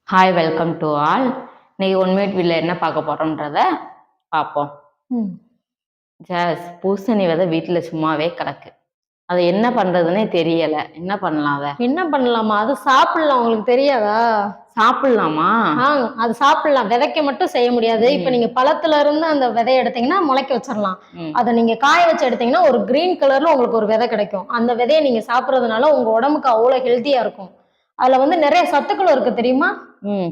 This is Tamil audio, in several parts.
Hi welcome to all. இன்னைக்கு 1 மினிட் வீடியோல என்ன பார்க்க போறோம்ன்றத பார்ப்போம். பூசணி விதை வீட்டுல சும்மாவே கிடக்கு. அது என்ன பண்றதுன்னே தெரியல. என்ன பண்ணலாம்? என்ன பண்ணலாமா? அது சாப்பிடலாம். உங்களுக்கு தெரியாதா? சாப்பிடலாமா? அது சாப்பிடலாம். விதைக்க மட்டும் செய்ய முடியாது. இப்ப நீங்க பழத்துல இருந்து அந்த விதைய எடுத்தீங்கன்னா முளைக்க வச்சிடலாம். அதை நீங்க காய வச்சு எடுத்தீங்கன்னா ஒரு கிரீன் கலர்ல உங்களுக்கு ஒரு விதை கிடைக்கும். அந்த விதையை நீங்க சாப்பிடறதுனால உங்க உடம்புக்கு அவ்வளவு ஹெல்த்தியா இருக்கும். அதுல வந்து நிறைய சத்துக்கள் இருக்கு, தெரியுமா?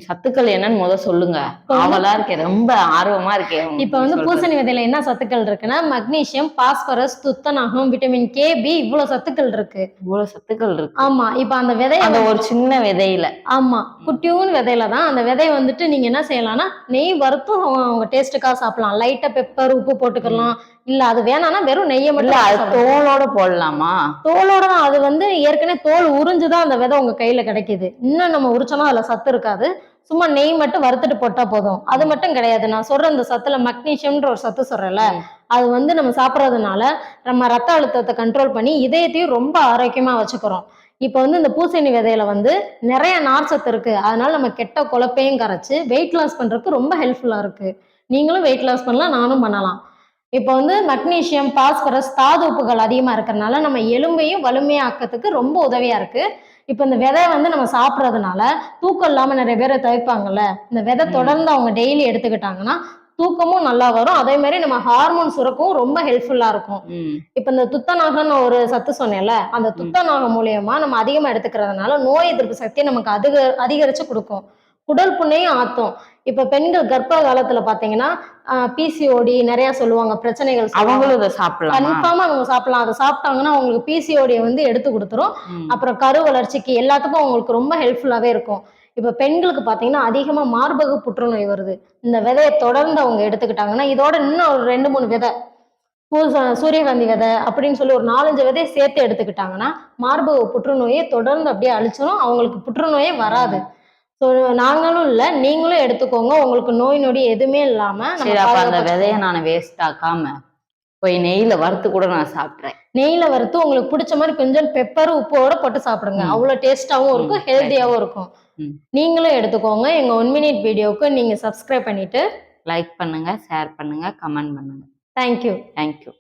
சத்துக்கள் என்னன்னு முத சொல்லுங்க. ஆவலா இருக்கேன், ரொம்ப ஆர்வமா இருக்கேன். இப்ப வந்து பூசணி விதையில என்ன சத்துக்கள் இருக்குன்னா மக்னீசியம், பாஸ்பரஸ், துத்தநாகம், விட்டமின் கே, பி, இவ்வளவு சத்துக்கள் இருக்கு. இவ்வளவு சத்துக்கள் இருக்கு. ஆமா. இப்ப அந்த விதை அந்த ஒரு சின்ன விதையில, ஆமா, குட்டியூன் விதையில தான். அந்த விதையை வந்துட்டு நீங்க என்ன செய்யலாம்னா நெய் வறுத்தும் அவங்க டேஸ்ட்டுக்காக சாப்பிடலாம். லைட்டா பெப்பர், உப்பு போட்டுக்கலாம். இல்ல அது வேணாம்னா வெறும் நெய்யை மட்டும். தோலோட போடலாமா? தோலோட தான். அது வந்து ஏற்கனவே தோல் உறிஞ்சுதான் அந்த விதை உங்க கையில கிடைக்குது. இன்னும் நம்ம உரிச்சோம்னா அதுல சத்து இருக்காது. சும்மா நெய் மட்டும் வறுத்துட்டு போட்டா போதும். அது மட்டும் கிடையாது, நான் சொல்ற இந்த சத்துல மக்னீசியம்ன்ற ஒரு சத்து சொல்றேன்ல, அது வந்து நம்ம சாப்பிடறதுனால நம்ம ரத்த அழுத்தத்தை கண்ட்ரோல் பண்ணி இதயத்தையும் ரொம்ப ஆரோக்கியமா வச்சுக்கிறோம். இப்ப வந்து இந்த பூசணி விதையில வந்து நிறைய நார் சத்து இருக்கு. அதனால நம்ம கெட்ட கொழுப்பையும் கரைச்சு வெயிட் லாஸ் பண்றதுக்கு ரொம்ப ஹெல்ப்ஃபுல்லா இருக்கு. நீங்களும் வெயிட் லாஸ் பண்ணலாம், நானும் பண்ணலாம். இப்ப வந்து மக்னீசியம், பாஸ்பரஸ், தாது உப்புகள் அதிகமா இருக்கிறதுனால நம்ம எலும்பையும் வலிமையாக்கிறதுக்கு ரொம்ப உதவியா இருக்கு. இப்ப இந்த விதை வந்து நம்ம சாப்பிடறதுனால தூக்கம் இல்லாம நிறைய பேரை தவிப்பாங்கல்ல, இந்த விதை தொடர்ந்து அவங்க டெய்லி எடுத்துக்கிட்டாங்கன்னா தூக்கமும் நல்லா வரும். அதே மாதிரி நம்ம ஹார்மோன் சுரக்கவும் ரொம்ப ஹெல்ப்ஃபுல்லா இருக்கும். இப்ப இந்த துத்தநாகம்னு ஒரு சத்து சொன்னேன்ல, அந்த துத்தநாகம் மூலியமா நம்ம அதிகமா எடுத்துக்கிறதுனால நோய் எதிர்ப்பு சக்தியை நமக்கு அதிகரிச்சு கொடுக்கும். குடல் புண்ணையும் ஆத்தும். இப்ப பெண்கள் கர்ப்ப காலத்துல பாத்தீங்கன்னா பிசிஓடி நிறைய சொல்லுவாங்க, பிரச்சனைகள். அவங்களும் இதை சாப்பிடலாம். கன்ஃபார்மா அவங்க சாப்பிடலாம். அதை சாப்பிட்டாங்கன்னா அவங்களுக்கு பிசிஓடியை வந்து எடுத்து கொடுத்துரும். அப்புறம் கரு வளர்ச்சிக்கு எல்லாத்துக்கும் அவங்களுக்கு ரொம்ப ஹெல்ப்ஃபுல்லாவே இருக்கும். இப்ப பெண்களுக்கு பாத்தீங்கன்னா அதிகமா மார்பக புற்றுநோய் வருது. இந்த விதையை தொடர்ந்து அவங்க எடுத்துக்கிட்டாங்கன்னா, இதோட இன்னும் ஒரு 2-3 விதை, சூரியகாந்தி விதை அப்படின்னு சொல்லி ஒரு 4-5 விதையை சேர்த்து எடுத்துக்கிட்டாங்கன்னா மார்பக புற்றுநோயை தொடர்ந்து அப்படியே அழிச்சிடும். அவங்களுக்கு புற்றுநோயே வராது. நாங்களும் இல்ல, நீங்களும் எடுத்துக்கோங்க. உங்களுக்கு நோய் நொடி எதுவுமே இல்லாம அந்த விதையை நான் வேஸ்ட் ஆக்காம போய் நெய்ல வறுத்து கூட நான் சாப்பிட்றேன். நெய்ல வறுத்து உங்களுக்கு பிடிச்ச மாதிரி கொஞ்சம் பெப்பர் உப்போட போட்டு சாப்பிடுங்க. அவ்வளவு டேஸ்டாவும் இருக்கும், ஹெல்த்தியாவும் இருக்கும். நீங்களும் எடுத்துக்கோங்க. எங்க 1 மினிட் வீடியோவுக்கு நீங்க சப்ஸ்கிரைப் பண்ணிட்டு லைக் பண்ணுங்க, ஷேர் பண்ணுங்க, கமெண்ட் பண்ணுங்க. தேங்க்யூ. தேங்க்யூ.